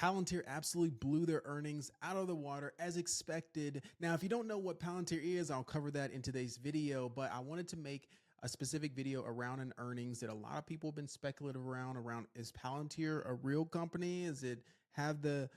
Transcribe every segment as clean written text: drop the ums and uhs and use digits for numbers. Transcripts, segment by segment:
Palantir absolutely blew their earnings out of the water as expected. Now, if you don't know what Palantir is, I'll cover that in today's video, but I wanted to make a specific video around an earnings that a lot of people have been speculative around is Palantir a real company? Is it have the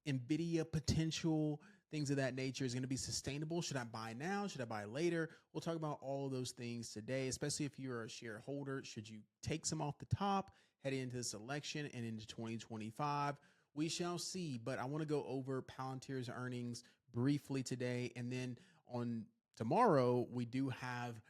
NVIDIA potential, things of that nature? Is going to be sustainable? Should I buy now? Should I buy later? We'll talk about all of those things today, especially if you're a shareholder. Should you take some off the top, heading into this election and into 2025? We shall see, but I want to go over Palantir's earnings briefly today. And then on tomorrow, we do have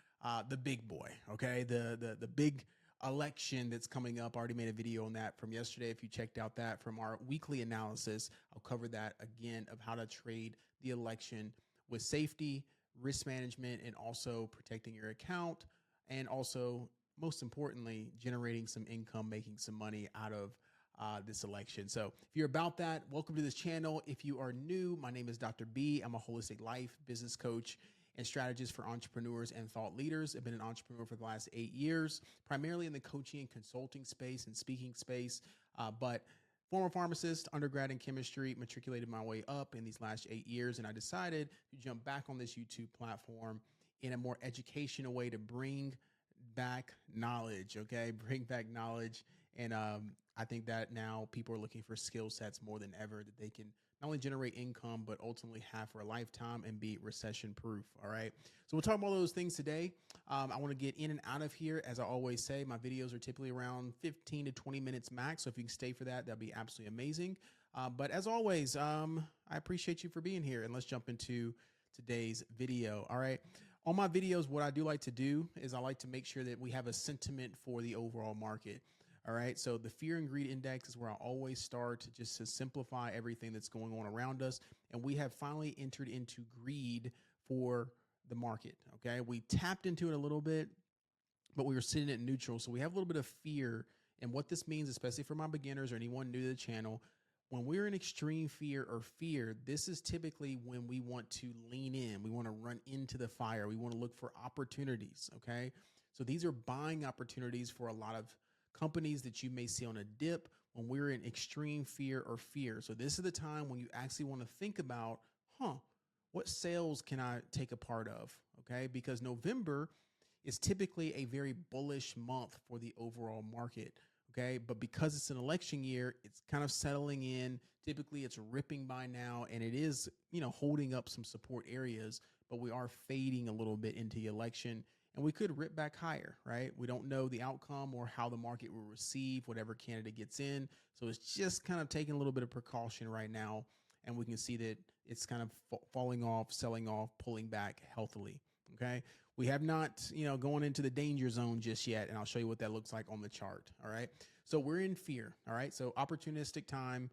the big boy, okay? The big election that's coming up. I already made a video on that from yesterday. If you checked out that from our weekly analysis, I'll cover that again of how to trade the election with safety, risk management, and also protecting your account. And also, most importantly, generating some income, making some money out of this election. So if you're about that, welcome to this channel. If you are new, my name is Dr. B. I'm a holistic life business coach and strategist for entrepreneurs and thought leaders. I've been an entrepreneur for the last 8 years, primarily in the coaching and consulting space and speaking space, but former pharmacist, undergrad in chemistry, matriculated my way up in these last 8 years. And I decided to jump back on this YouTube platform in a more educational way to bring back knowledge, okay? Bring back knowledge. And I think that now people are looking for skill sets more than ever that they can not only generate income, but ultimately have for a lifetime and be recession proof. All right. So we'll talk about all those things today. I want to get in and out of here. As I always say, my videos are typically around 15 to 20 minutes max. So if you can stay for that, that'd be absolutely amazing. But as always, I appreciate you for being here, and let's jump into today's video. All right. On my videos, what I do like to do is I like to make sure that we have a sentiment for the overall market. All right. So the fear and greed index is where I always start, just to simplify everything that's going on around us. And we have finally entered into greed for the market. Okay. We tapped into it a little bit, but we were sitting at neutral. So we have a little bit of fear. And what this means, especially for my beginners or anyone new to the channel, when we're in extreme fear or fear, this is typically when we want to lean in. We want to run into the fire. We want to look for opportunities. Okay. So these are buying opportunities for a lot of companies that you may see on a dip when we're in extreme fear or fear. So this is the time when you actually want to think about, what sales can I take a part of? Okay. Because November is typically a very bullish month for the overall market. Okay. But because it's an election year, it's kind of settling in. Typically it's ripping by now, and it is, holding up some support areas, but we are fading a little bit into the election. And we could rip back higher, right? We don't know the outcome or how the market will receive whatever candidate gets in. So it's just kind of taking a little bit of precaution right now. And we can see that it's kind of falling off, selling off, pulling back healthily, okay? We have not, going into the danger zone just yet. And I'll show you what that looks like on the chart, all right? So we're in fear, all right? So opportunistic time.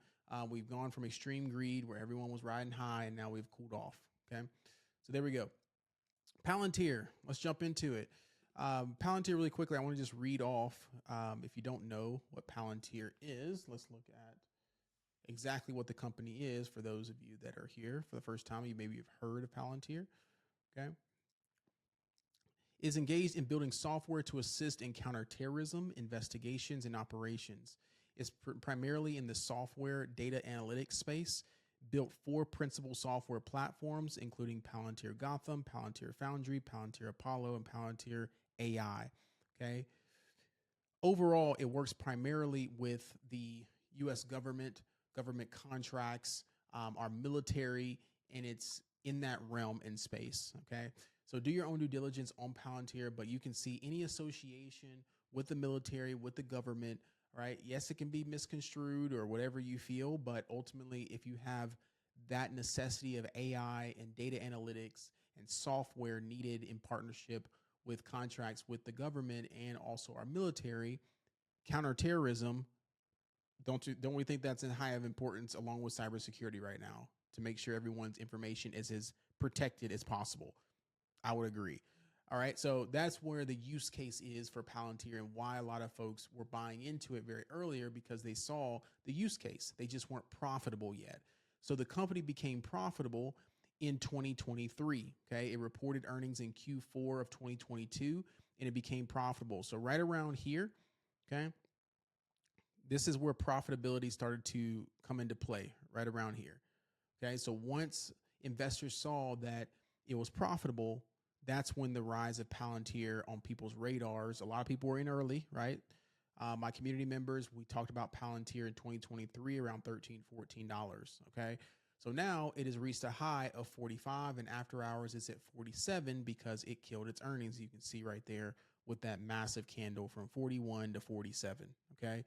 We've gone from extreme greed where everyone was riding high, and now we've cooled off, okay? So there we go. Palantir, let's jump into it. Palantir, really quickly, I want to just read off. If you don't know what Palantir is, let's look at exactly what the company is for those of you that are here for the first time. You maybe have heard of Palantir, okay? Is engaged in building software to assist in counterterrorism, investigations, and operations. It's primarily in the software data analytics space. Built 4 principal software platforms, including Palantir Gotham, Palantir Foundry, Palantir Apollo, and Palantir AI. Okay. Overall, it works primarily with the U.S. government contracts, our military, and it's in that realm and space. Okay. So do your own due diligence on Palantir, but you can see any association with the military, with the government. Right. Yes, it can be misconstrued or whatever you feel, but ultimately, if you have that necessity of AI and data analytics and software needed in partnership with contracts with the government and also our military, counterterrorism, don't we think that's in high of importance along with cybersecurity right now to make sure everyone's information is as protected as possible? I would agree. All right, so that's where the use case is for Palantir and why a lot of folks were buying into it very earlier, because they saw the use case. They just weren't profitable yet. So the company became profitable in 2023. Okay, it reported earnings in Q4 of 2022, and it became profitable. So right around here, okay, this is where profitability started to come into play right around here. Okay. So once investors saw that it was profitable, that's when the rise of Palantir on people's radars. A lot of people were in early, right? My community members, we talked about Palantir in 2023 around $13, $14. Okay. So now it has reached a high of 45, and after hours it's at 47 because it killed its earnings. You can see right there with that massive candle from 41 to 47. Okay.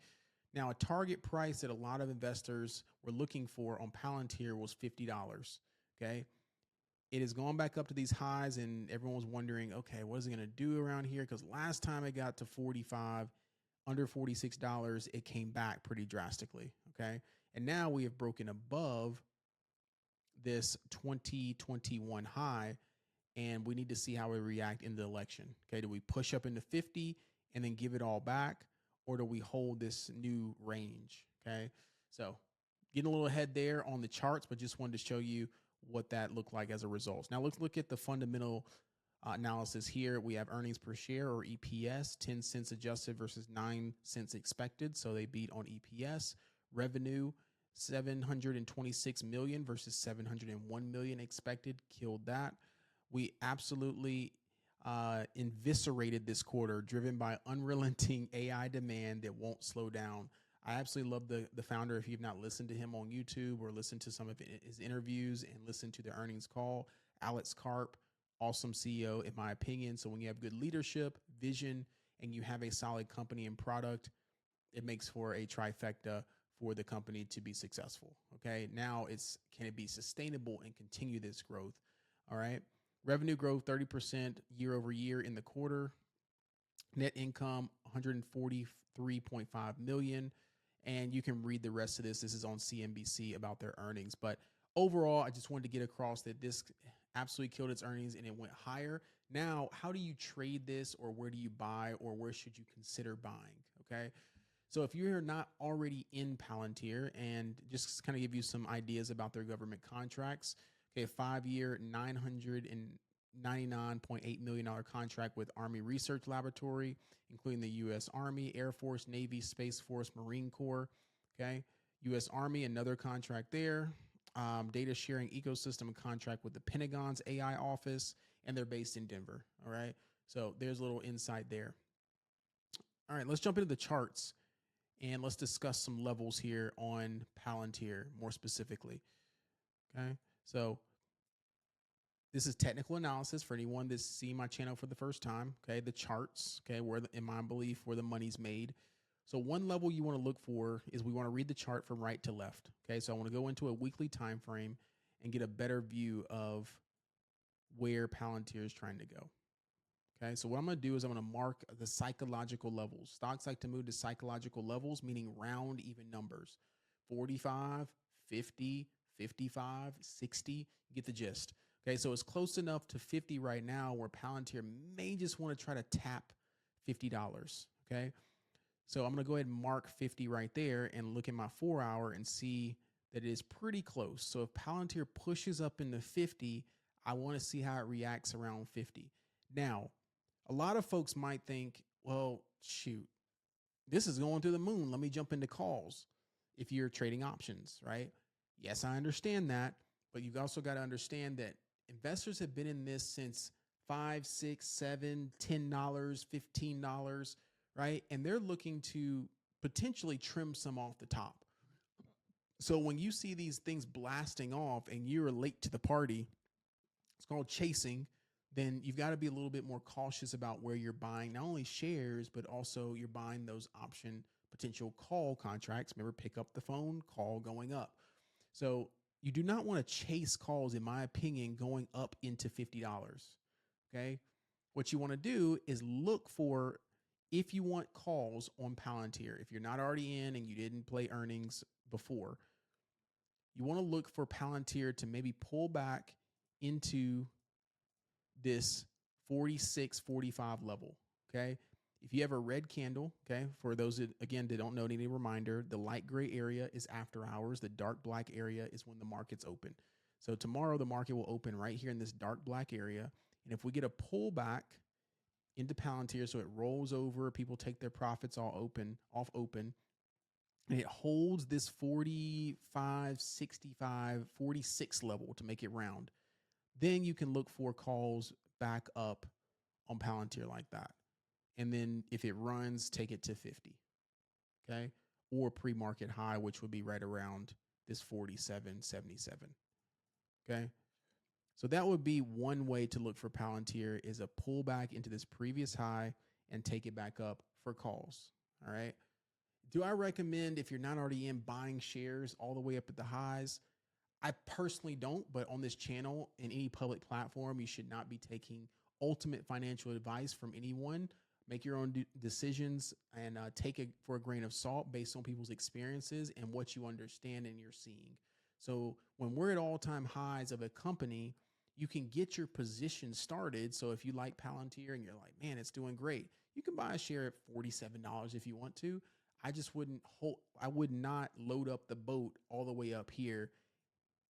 Now, a target price that a lot of investors were looking for on Palantir was $50. Okay. It has gone back up to these highs, and everyone was wondering, okay, what is it going to do around here? Because last time it got to 45, under $46, it came back pretty drastically. Okay. And now we have broken above this 2021 high, and we need to see how we react in the election. Okay. Do we push up into 50 and then give it all back, or do we hold this new range? Okay. So getting a little ahead there on the charts, but just wanted to show you what that looked like as a result. Now let's look at the fundamental analysis here. We have earnings per share, or EPS, 10 cents adjusted versus 9 cents expected. So they beat on EPS. Revenue, 726 million versus 701 million expected, killed that. We absolutely eviscerated this quarter, driven by unrelenting AI demand that won't slow down. I absolutely love the founder. If you've not listened to him on YouTube or listened to some of his interviews and listened to the earnings call, Alex Karp, awesome CEO in my opinion. So when you have good leadership, vision, and you have a solid company and product, it makes for a trifecta for the company to be successful. Okay. Now can it be sustainable and continue this growth? All right. Revenue growth 30% year over year in the quarter. Net income 143.5 million. And you can read the rest of this. This is on CNBC about their earnings. But overall, I just wanted to get across that this absolutely killed its earnings and it went higher. Now, how do you trade this, or where do you buy, or where should you consider buying? Okay. So if you're not already in Palantir, and just kind of give you some ideas about their government contracts. Okay, 5-year, $999.8 million contract with Army Research Laboratory, including the U.S. Army, Air Force, Navy, Space Force, Marine Corps. Okay, U.S. Army, another contract there. Data sharing ecosystem contract with the Pentagon's AI office, and they're based in Denver. All right, so there's a little insight there. All right, let's jump into the charts. And let's discuss some levels here on Palantir more specifically. Okay. So this is technical analysis for anyone that's seeing my channel for the first time. Okay. The charts, okay, in my belief, where the money's made. So one level you want to look for is we want to read the chart from right to left. Okay. So I want to go into a weekly time frame and get a better view of where Palantir is trying to go. Okay, so what I'm going to do is I'm going to mark the psychological levels. Stocks like to move to psychological levels, meaning round even numbers. 45, 50, 55, 60. You get the gist. Okay, so it's close enough to 50 right now where Palantir may just want to try to tap $50. Okay, so I'm going to go ahead and mark 50 right there and look at my 4-hour and see that it is pretty close. So if Palantir pushes up into 50, I want to see how it reacts around 50. Now, a lot of folks might think, well, shoot, this is going to the moon. Let me jump into calls if you're trading options, right? Yes, I understand that. But you've also got to understand that investors have been in this since $5, $6, $7, $10, $15, right? And they're looking to potentially trim some off the top. So when you see these things blasting off and you're late to the party, it's called chasing. Then you've got to be a little bit more cautious about where you're buying not only shares, but also you're buying those option potential call contracts. Remember, pick up the phone, call going up. So you do not want to chase calls, in my opinion, going up into $50. Okay. What you want to do is look for, if you want calls on Palantir, if you're not already in and you didn't play earnings before, you want to look for Palantir to maybe pull back into this 46, 45 level. Okay. If you have a red candle, okay, for those that, again, that don't know, need a reminder, the light gray area is after hours. The dark black area is when the market's open. So tomorrow the market will open right here in this dark black area. And if we get a pullback into Palantir, so it rolls over, people take their profits off open, and it holds this 45, 65, 46 level to make it round, then you can look for calls back up on Palantir like that. And then if it runs, take it to 50. Okay. Or pre-market high, which would be right around this 47.77. Okay. So that would be one way to look for Palantir, is a pullback into this previous high and take it back up for calls. All right. Do I recommend, if you're not already in, buying shares all the way up at the highs? I personally don't, but on this channel, in any public platform, you should not be taking ultimate financial advice from anyone. Make your own decisions and take it for a grain of salt based on people's experiences and what you understand and you're seeing. So when we're at all-time highs of a company, you can get your position started. So if you like Palantir and you're like, man, it's doing great, you can buy a share at $47 if you want to. I just wouldn't hold, I would not load up the boat all the way up here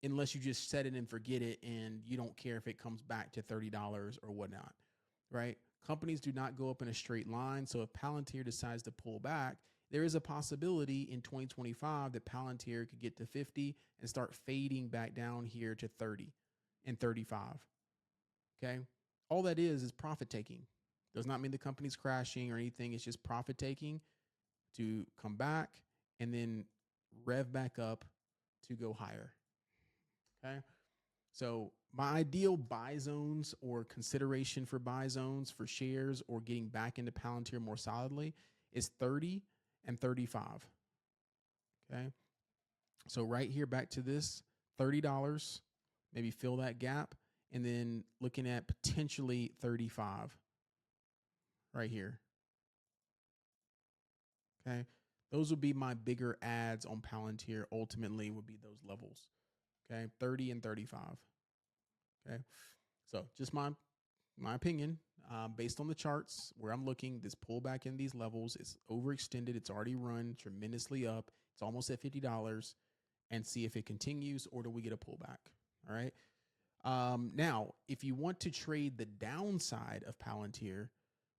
unless you just set it and forget it and you don't care if it comes back to $30 or whatnot, right? Companies do not go up in a straight line. So if Palantir decides to pull back, there is a possibility in 2025 that Palantir could get to 50 and start fading back down here to 30 and 35. Okay. All that is profit taking. Does not mean the company's crashing or anything. It's just profit taking to come back and then rev back up to go higher. Okay. So my ideal buy zones or consideration for buy zones for shares or getting back into Palantir more solidly is 30 and 35. Okay. So right here, back to this $30, maybe fill that gap, and then looking at potentially 35 right here. Okay. Those would be my bigger ads on Palantir. Ultimately would be those levels. Okay. 30 and 35. Okay. So just my opinion, based on the charts where I'm looking, this pullback in these levels is overextended. It's already run tremendously up. It's almost at $50, and see if it continues, or do we get a pullback? All right. Now, if you want to trade the downside of Palantir,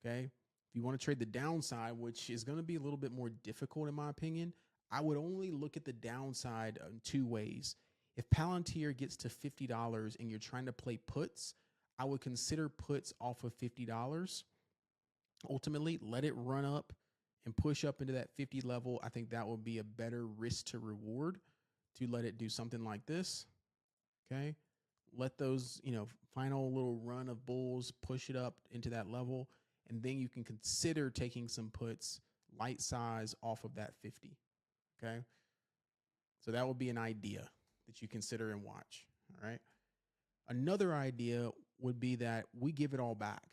okay, if you want to trade the downside, which is going to be a little bit more difficult in my opinion, I would only look at the downside in two ways. If Palantir gets to $50 and you're trying to play puts, I would consider puts off of $50. Ultimately, let it run up and push up into that 50 level. I think that would be a better risk to reward to let it do something like this. Okay. Let those, final little run of bulls push it up into that level. And then you can consider taking some puts light size off of that 50. Okay. So that would be an idea that you consider and watch. All right. Another idea would be that we give it all back,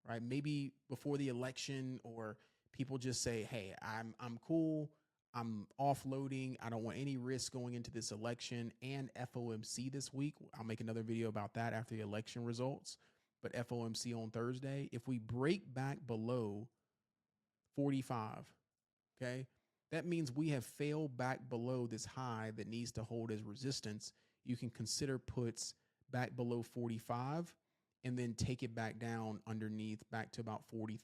right? Maybe before the election, or people just say, hey, I'm cool. I'm offloading. I don't want any risk going into this election and FOMC this week. I'll make another video about that after the election results, but FOMC on Thursday. If we break back below 45, okay, that means we have failed back below this high that needs to hold as resistance. You can consider puts back below 45 and then take it back down underneath back to about $43.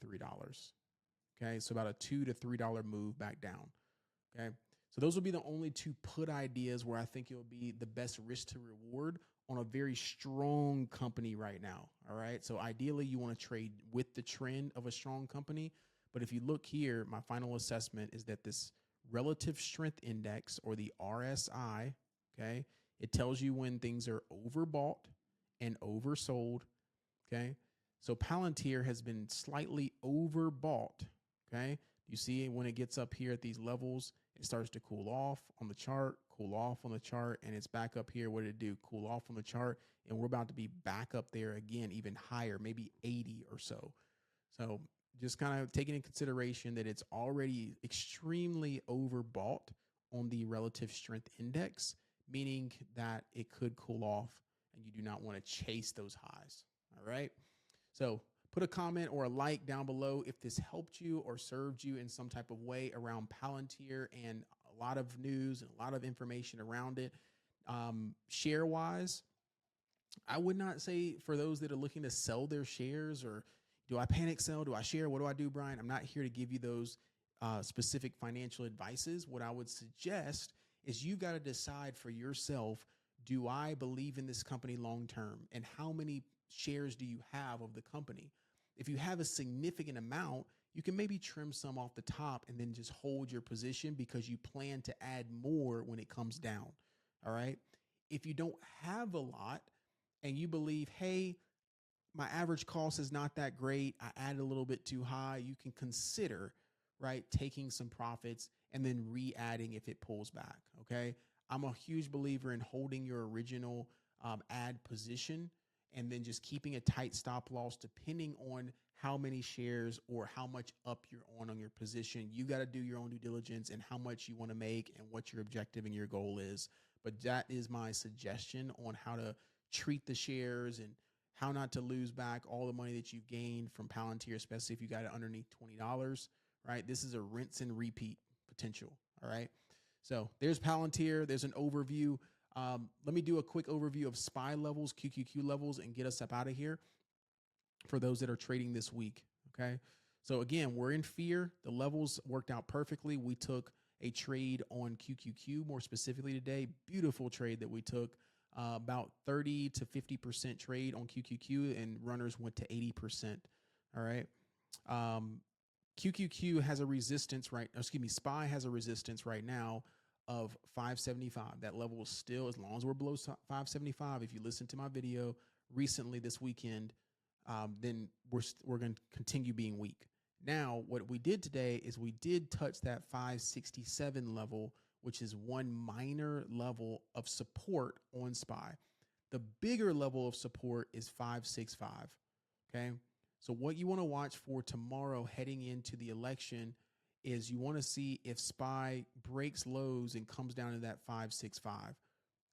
Okay. So about a $2 to $3 move back down. Okay. So those will be the only two put ideas where I think it'll be the best risk to reward on a very strong company right now. All right. So ideally you want to trade with the trend of a strong company. But if you look here, my final assessment is that this relative strength index, or the RSI, okay, it tells you when things are overbought and oversold. Okay. So Palantir has been slightly overbought. Okay. You see when it gets up here at these levels, it starts to cool off on the chart, cool off on the chart, and it's back up here. What did it do? Cool off on the chart. And we're about to be back up there again, even higher, maybe 80 or so. So just kind of taking in consideration that it's already extremely overbought on the relative strength index, meaning that it could cool off and you do not want to chase those highs. All right. So put a comment or a like down below if this helped you or served you in some type of way around Palantir, and a lot of news and a lot of information around it. Share wise, I would not say for those that are looking to sell their shares, or do I panic sell? Do I share? What do I do, Brian? I'm not here to give you those specific financial advices. What I would suggest is you got to decide for yourself, do I believe in this company long term? And how many shares do you have of the company? If you have a significant amount, you can maybe trim some off the top and then just hold your position because you plan to add more when it comes down. All right. If you don't have a lot and you believe, hey, my average cost is not that great, I added a little bit too high, you can consider, right, taking some profits and then re-adding if it pulls back. Okay. I'm a huge believer in holding your original add position and then just keeping a tight stop loss depending on how many shares or how much up you're on your position. You got to do your own due diligence and how much you want to make and what your objective and your goal is. But that is my suggestion on how to treat the shares and how not to lose back all the money that you've gained from Palantir, especially if you got it underneath $20, right? This is a rinse and repeat potential. All right. So there's Palantir. There's an overview. Let me do a quick overview of SPY levels, QQQ levels, and get us up out of here for those that are trading this week. Okay. So again, we're in fear. The levels worked out perfectly. We took a trade on QQQ more specifically today. Beautiful trade that we took. About 30 to 50% trade on QQQ, and runners went to 80%. All right. QQQ has a resistance, right? Excuse me. SPY has a resistance right now of 575. That level is still, as long as we're below 575. If you listen to my video recently this weekend, then we're going to continue being weak. Now, what we did today is we did touch that 567 level, which is one minor level of support on SPY. The bigger level of support is 565. Okay. So what you want to watch for tomorrow heading into the election is you want to see if SPY breaks lows and comes down to that 565.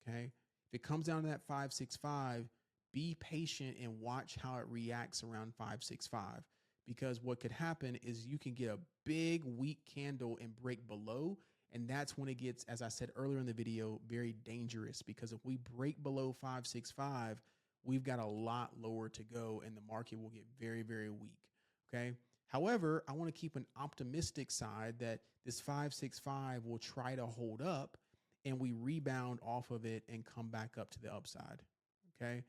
Okay. If it comes down to that 565, be patient and watch how it reacts around 565, because what could happen is you can get a big weak candle and break below. And that's when it gets, as I said earlier in the video, very dangerous, because if we break below 565, we've got a lot lower to go and the market will get very, very weak. Okay. However, I want to keep an optimistic side that this 565 will try to hold up and we rebound off of it and come back up to the upside. Okay.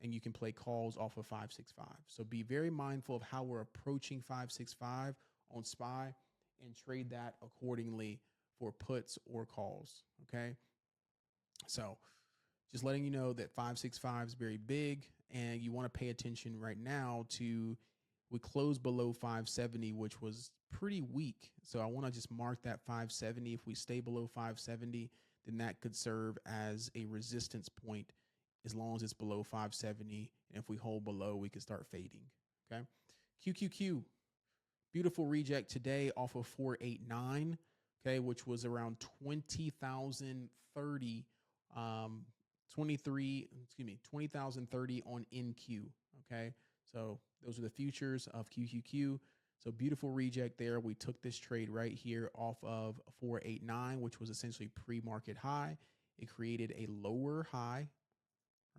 And you can play calls off of 565. So be very mindful of how we're approaching 565 on SPY and trade that accordingly for puts or calls. Okay. So just letting you know that 565 is very big, and you want to pay attention right now to, we closed below 570, which was pretty weak. So I want to just mark that 570. If we stay below 570, then that could serve as a resistance point as long as it's below 570. And if we hold below, we can start fading. Okay. QQQ, beautiful reject today off of 489. Okay. Which was around 20,030, 20,030 on NQ. Okay. So those are the futures of QQQ. So beautiful reject there. We took this trade right here off of 489, which was essentially pre-market high. It created a lower high,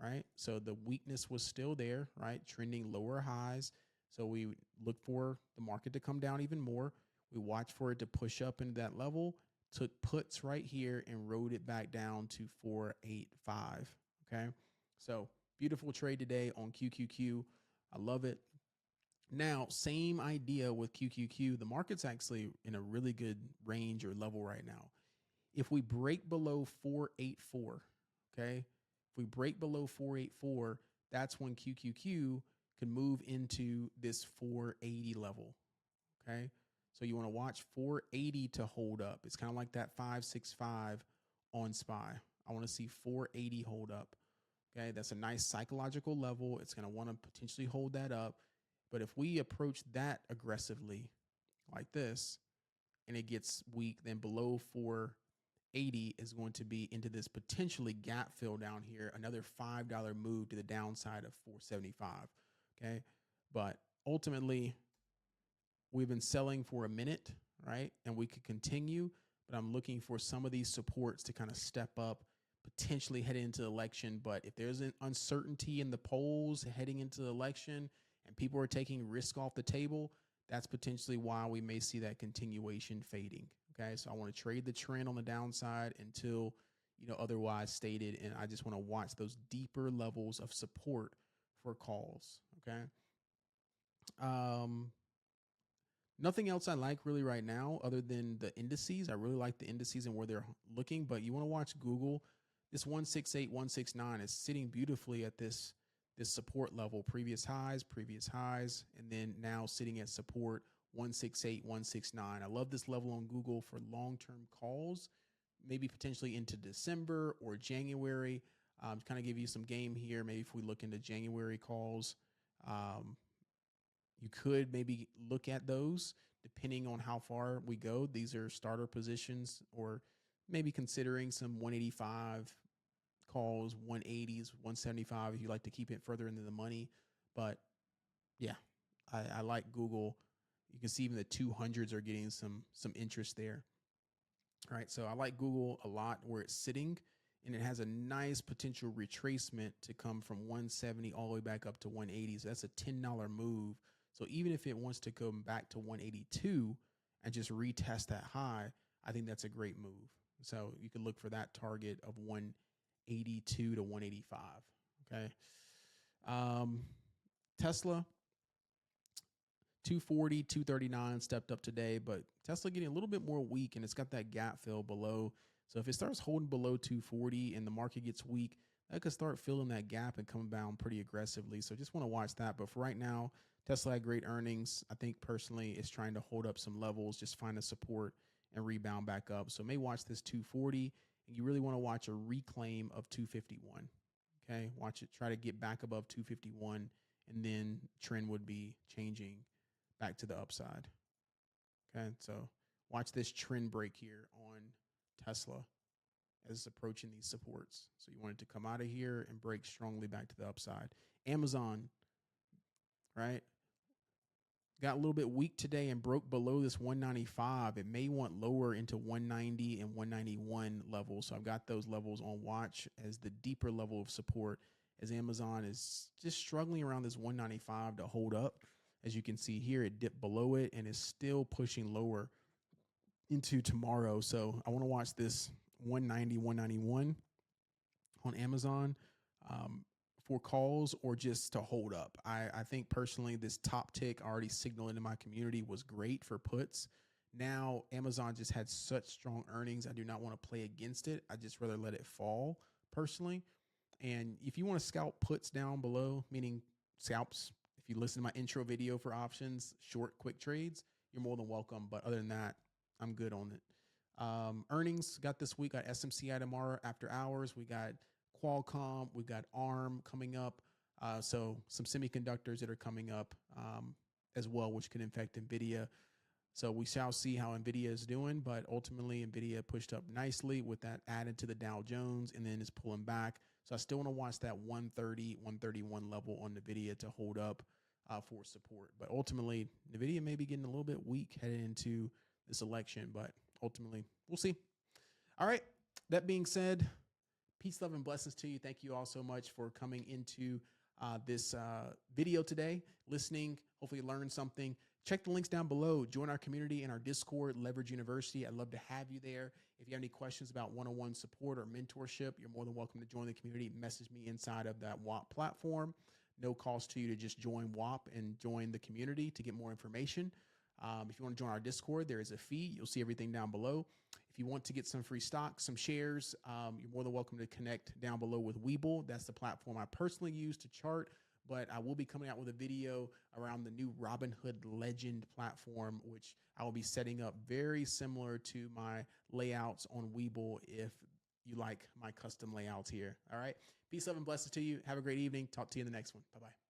right? So the weakness was still there, right? Trending lower highs. So we look for the market to come down even more. We watch for it to push up into that level, took puts right here and rode it back down to 485. Okay. So beautiful trade today on QQQ. I love it. Now, same idea with QQQ. The market's actually in a really good range or level right now. If we break below 484, okay, if we break below 484, that's when QQQ can move into this 480 level. Okay. So you want to watch 480 to hold up. It's kind of like that 565 on SPY. I want to see 480 hold up. Okay. That's a nice psychological level. It's going to want to potentially hold that up. But if we approach that aggressively like this and it gets weak, then below 480 is going to be into this potentially gap fill down here, another $5 move to the downside of 475. Okay. But ultimately, we've been selling for a minute, right? And we could continue, but I'm looking for some of these supports to kind of step up, potentially heading into the election. But if there's an uncertainty in the polls heading into the election and people are taking risk off the table, that's potentially why we may see that continuation fading. Okay, so I want to trade the trend on the downside until otherwise stated, and I just want to watch those deeper levels of support for calls. Okay. Um, Nothing else I like really right now other than the indices. I really like the indices and where they're looking, but you want to watch Google. This 168, 169 is sitting beautifully at this support level, previous highs, and then now sitting at support 168, 169. I love this level on Google for long-term calls, maybe potentially into December or January. To kind of give you some game here, maybe if we look into January calls, you could maybe look at those depending on how far we go. These are starter positions, or maybe considering some 185 calls, 180s, 175 if you like to keep it further into the money. But yeah, I like Google. You can see even the 200s are getting some interest there. All right, so I like Google a lot where it's sitting, and it has a nice potential retracement to come from 170 all the way back up to 180. So that's a $10 move. So even if it wants to come back to 182 and just retest that high, I think that's a great move. So you can look for that target of 182 to 185. Okay. Tesla, 240, 239 stepped up today, but Tesla getting a little bit more weak, and it's got that gap fill below. So if it starts holding below 240 and the market gets weak, that could start filling that gap and coming down pretty aggressively. So just want to watch that. But for right now, Tesla had great earnings. I think personally it's trying to hold up some levels, just find a support and rebound back up. So may watch this 240, and you really want to watch a reclaim of 251. Okay, watch it, try to get back above 251, and then trend would be changing back to the upside. Okay, so watch this trend break here on Tesla as it's approaching these supports. So you want it to come out of here and break strongly back to the upside. Amazon, right, got a little bit weak today and broke below this 195. It may want lower into 190 and 191 levels. So I've got those levels on watch as the deeper level of support, as Amazon is just struggling around this 195 to hold up. As you can see here, it dipped below it and is still pushing lower into tomorrow. So I want to watch this 190, 191 on Amazon for calls or just to hold up. I think personally this top tick already signaled into my community was great for puts. Now Amazon just had such strong earnings. I do not want to play against it. I just rather let it fall personally. And if you want to scalp puts down below, meaning scalps, if you listen to my intro video for options, short, quick trades, you're more than welcome. But other than that, I'm good on it. Earnings got this week. Got SMCI tomorrow after hours. We got Qualcomm. We got ARM coming up. So some semiconductors that are coming up as well, which could affect NVIDIA. So we shall see how NVIDIA is doing. But ultimately, NVIDIA pushed up nicely with that added to the Dow Jones and then is pulling back. So I still want to watch that 130, 131 level on NVIDIA to hold up for support. But ultimately, NVIDIA may be getting a little bit weak headed into this election, but ultimately we'll see. All right. That being said, peace, love, and blessings to you. Thank you all so much for coming into this video today, listening. Hopefully you learned something. Check the links down below. Join our community in our Discord, Leverage University. I'd love to have you there. If you have any questions about one-on-one support or mentorship, you're more than welcome to join the community. Message me inside of that WAP platform. No cost to you to just join WAP and join the community to get more information. If you want to join our Discord, there is a fee. You'll see everything down below. If you want to get some free stock, some shares, you're more than welcome to connect down below with Webull. That's the platform I personally use to chart, but I will be coming out with a video around the new Robinhood Legend platform, which I will be setting up very similar to my layouts on Webull if you like my custom layouts here. All right. Peace, love, and blessings to you. Have a great evening. Talk to you in the next one. Bye-bye.